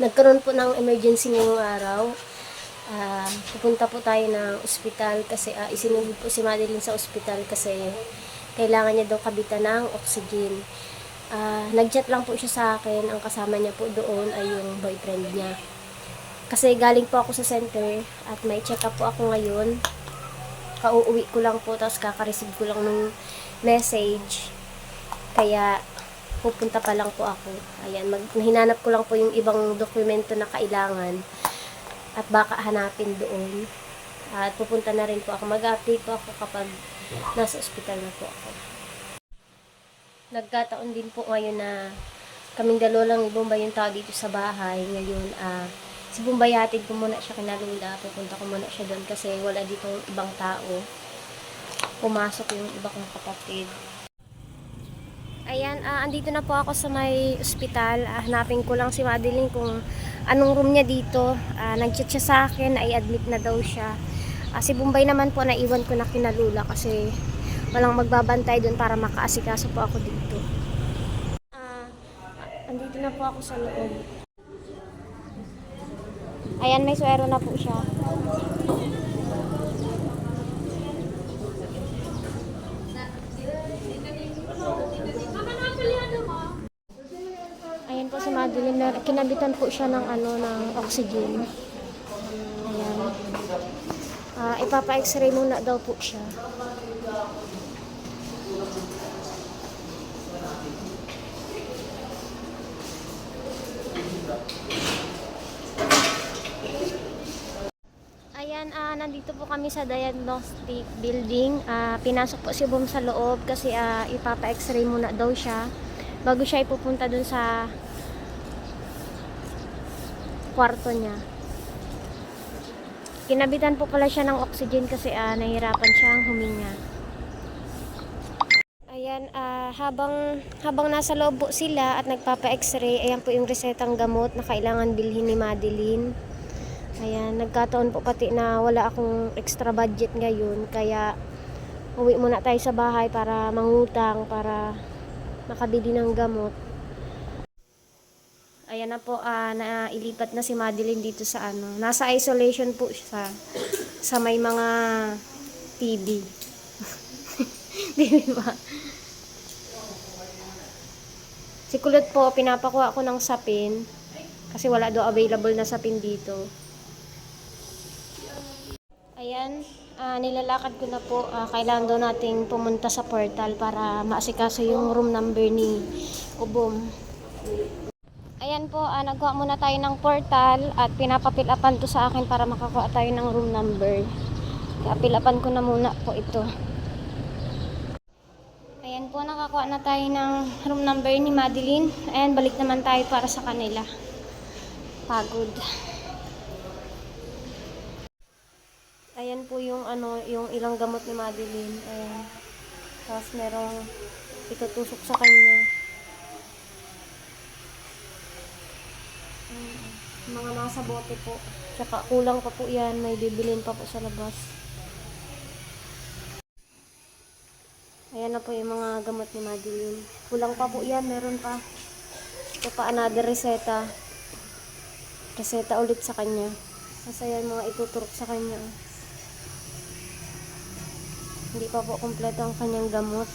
Nagkaroon po ng emergency ngayong araw. Pupunta po tayo ng ospital kasi isinugod po si Madeline sa ospital kasi kailangan niya daw kabitan ng oxygen. Nag-chat lang po siya sa akin. Ang kasama niya po doon ay yung boyfriend niya. Kasi galing po ako sa center at may check-up po ako ngayon. Kauuwi ko lang po, tapos kaka-receive ko lang ng message. Kaya pupunta pa lang po ako. Ayan, hinanap ko lang po yung ibang dokumento na kailangan at baka hanapin doon. At pupunta na rin po ako. Mag-update po ako kapag nasa ospital na po ako. Nagkataon din po ngayon na kaming dalawa lang ni Bombay yung tao dito sa bahay. Ngayon, si Bombay hatid ko muna siya kina Lula. Pupunta ko muna siya doon kasi wala dito ibang tao. Pumasok yung iba kong kapatid. Ayan, andito na po ako sa may ospital. Hanapin ko lang si Madeline kung anong room niya dito. Nag-chat siya sa akin, i-admit na daw siya. Si Bombay naman po, naiwan ko na kina Lula kasi walang magbabantay doon para makaasikaso po ako dito. Andito na po ako sa loob. Ayan, may suero na po siya. Ayan po si Madeline, kinabitan po siya ng ng oxygen. Ayan. Ipapa-x-ray muna daw po siya. Ayan, nandito po kami sa diagnostic building. Pinasok po si Bom sa loob kasi ipapa-x-ray muna daw siya bago siya ipupunta dun sa kwarto niya. Kinabitan po pala siya ng oxygen kasi nahihirapan siyang huminga. Ayan, habang nasa loob po sila at nagpapa-x-ray, ayan po yung resetang gamot na kailangan bilhin ni Madeline. Ayan, nagkataon po pati na wala akong extra budget ngayon, kaya uwi muna tayo sa bahay para mangutang, para makabili ng gamot. Ayan na po, nailipat na si Madeline dito sa nasa isolation po siya sa may mga TV. Di ba? Si Kulot po, pinapakuha ko ng sapin kasi wala daw available na sapin dito. Ayan, nilalakad ko na po. Kailangan daw nating pumunta sa portal para maasikaso yung room number ni Ubom. Ayan po, nagkuha muna tayo ng portal at pinapapilapan to sa akin para makakuha tayo ng room number. Kaya pilapan ko na muna po ito. Ayan po, nakakuha na tayo ng room number ni Madeline. Ayan, balik naman tayo para sa kanila. Pagod. Ayan po yung yung ilang gamot ni Madeline. Ayan. Tapos merong itutusok sa kanya. Mga nasa bote po. Tsaka kulang pa po yan. May bibilin pa po sa labas. Ayan na po yung mga gamot ni Madeline. Kulang pa po yan. Meron pa. Ito pa another reseta. Reseta ulit sa kanya. Kasi yan mga ituturok sa kanya. Hindi pa po kompleto ang kanyang gamot.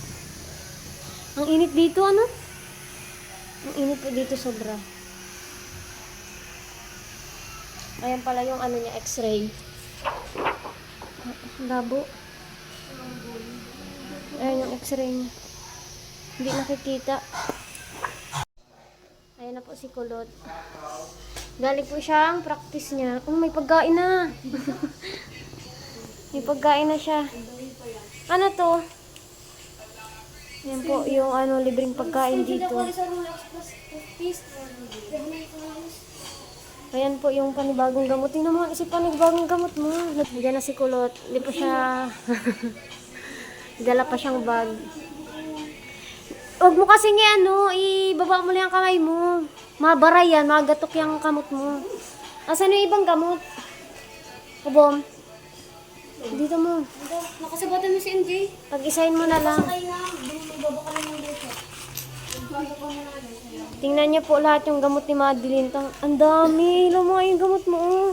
Ang init dito, Ang init po dito sobra. Ayan pala yung niya, x-ray. Labo. Ayan yung x-ray niya. Hindi nakikita. Ayan na po si Kulot. Galing po siya ang practice niya. May pagkain na. May pagkain na siya. Ano to? Ayan po yung libreng pagkain dito. Ayan po yung panibagong gamot. Tingnan mo kasi panibagong gamot mo. Diyan na si Kulot. Hindi pa siya dala pa siyang bag. Huwag mo kasi ibaba mo lang yung kamay mo. Mabara yan, magatok yung kamot mo. Asan yung ibang gamot? Ubom. Dito mo. Nakasabatan mo si MJ. Pag-isahin mo na lang. Sakay na. Baba ka lang dito. Tingnan niyo po lahat yung gamot ni Madeline. Ang dami. Ilan mo nga yung gamot mo, oh.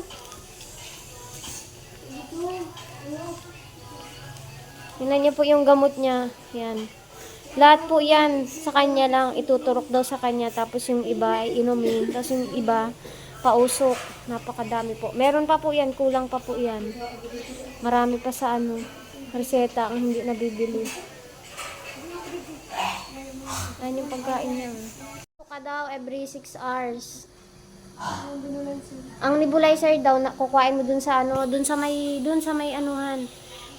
Tingnan niyo po yung gamot niya. Yan. Lahat po yan sa kanya lang. Ituturok daw sa kanya. Tapos yung iba ay inumin. Tapos yung iba, pausok. Napakadami po. Meron pa po yan. Kulang pa po yan. Marami pa sa reseta ang hindi nabibili. Ayan yung pagkain niya. Ka daw every 6 hours. Ang nebulizer daw kukuhain mo dun sa dun sa may anuhan.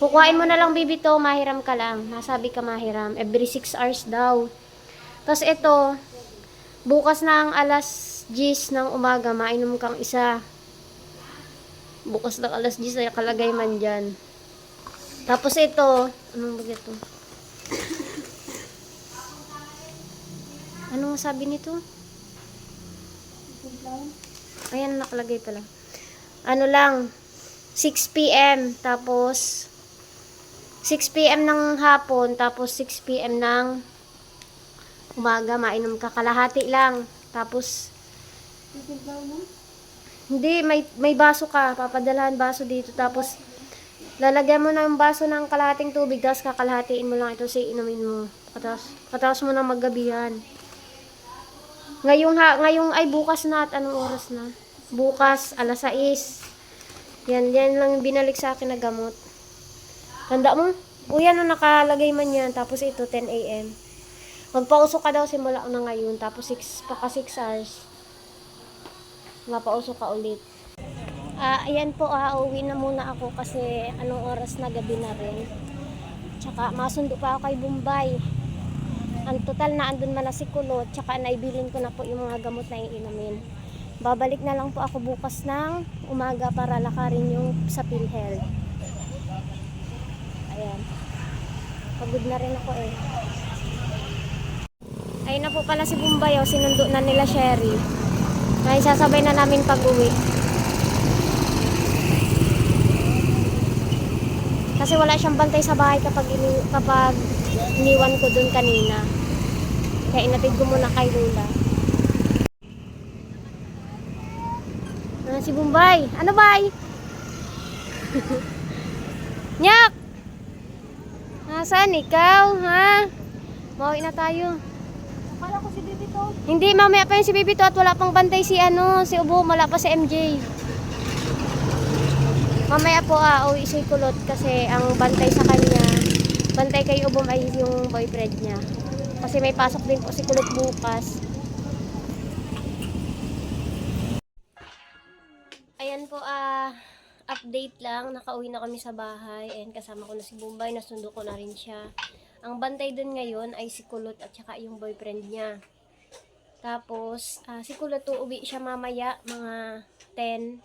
Kukuhain mo na lang bibi to, mahiram ka lang. Nasabi ka mahiram every 6 hours daw. Tapos ito, bukas ng alas 10 ng umaga, mainom kang isa. Bukas ng alas 10 ay kalagay man dyan. Tapos ito, anong bagay ito? Anong sabi nito? Ayan, nakalagay pala. Ano lang, 6 p.m. Tapos, 6 p.m. ng hapon. Tapos, 6 p.m. ng umaga. Mainom ka. Kalahati lang. Tapos, hindi, may baso ka. Papadalahan baso dito. Tapos, lalagyan mo na yung baso ng kalahating tubig. Tapos, kakalahatiin mo lang ito. Inumin mo. Katapos mo na maggabihan. Ngayong ay bukas na at anong oras na? Bukas, alas 6. Yan lang yung binalik sa akin na gamot. Tanda mo? O yan, nakalagay man yan. Tapos ito, 10 a.m. Magpausok ka daw simula na ngayon. Tapos 6 hours. Mapausok ka ulit. Ayan po, uuwi na muna ako kasi anong oras na, gabi na rin. Tsaka masundo pa ako kay Bombay. Ang total na andun man na si Kulot, tsaka naibilin ko na po yung mga gamot na iinumin. Babalik na lang po ako bukas ng umaga para lakarin yung sa PhilHealth. Ayan. Pagod na rin ako eh. Ayun na po pala si Bombay, oh. Sinundo na nila Sherry. Ay sasabay na namin pag-uwi. Kasi wala siyang bantay sa bahay kapag iniwan ko dun kanina. Kaya inatid ko muna kay Lula. Si Bombay. Ano bay? Nyak! Nasaan ikaw, ha? Mauwi na tayo. Akala ko si Bibi to. Hindi, mamaya pa yung si Bibi to at wala pang bantay si Ubo, wala pa si MJ. Mamaya po uwi si Kulot kasi ang bantay sa kanya, bantay kay Ubom ay yung boyfriend niya. Kasi may pasok din po si Kulot bukas. Ayan po, update lang. Nakauwi na kami sa bahay and kasama ko na si Bombay, nasundo ko na rin siya. Ang bantay dun ngayon ay si Kulot at saka yung boyfriend niya. Tapos, si Kulot uuwi siya mamaya, mga 10.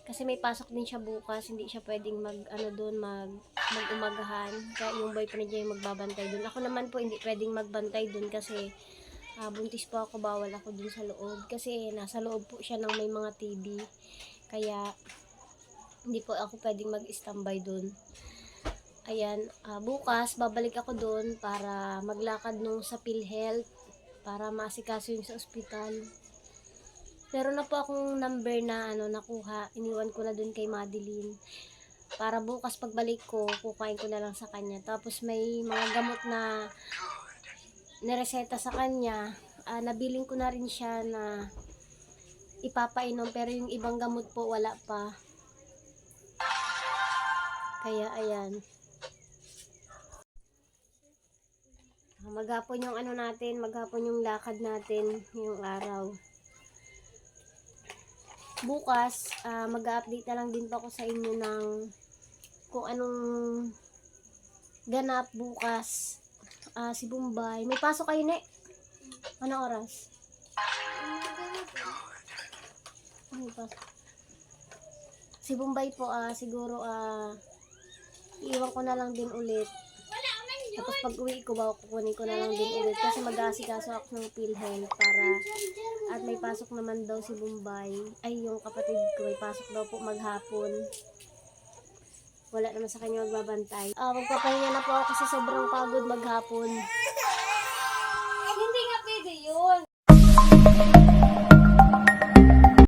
Kasi may pasok din siya bukas, hindi siya pwedeng mag-umagahan. Kaya yung boyfriend niya yung magbabantay dun. Ako naman po hindi pwedeng magbantay dun kasi buntis po ako, bawal ako dun sa loob. Kasi nasa loob po siya ng may mga TV. Kaya hindi po ako pwedeng mag-standby dun. Ayan, bukas babalik ako dun para maglakad nung sa PhilHealth para maasikaso yung sa ospital. Meron na po akong number na nakuha. Iniwan ko na dun kay Madeline. Para bukas pagbalik ko, kukain ko na lang sa kanya. Tapos may mga gamot na nireseta sa kanya. Nabiling ko na rin siya na ipapainom. Pero yung ibang gamot po wala pa. Kaya ayan. Maghapon yung maghapon yung lakad natin yung araw. Bukas, mag-update na lang din po ako sa inyo ng kung anong ganap bukas. Si Bombay. May pasok kayo, ne? Anong oras? May pasok. Si Bombay po, siguro, iiwan ko na lang din ulit. Tapos pag uwi ko, kukunin ko na lang din ulit. Kasi mag-aasikaso ako ng PhilHealth para, at may pasok naman daw si Bombay. Ay, yung kapatid ko, may pasok daw po maghapon. Wala naman sa kanya magbabantay. Magpapahinga na po ako kasi sobrang pagod maghapon.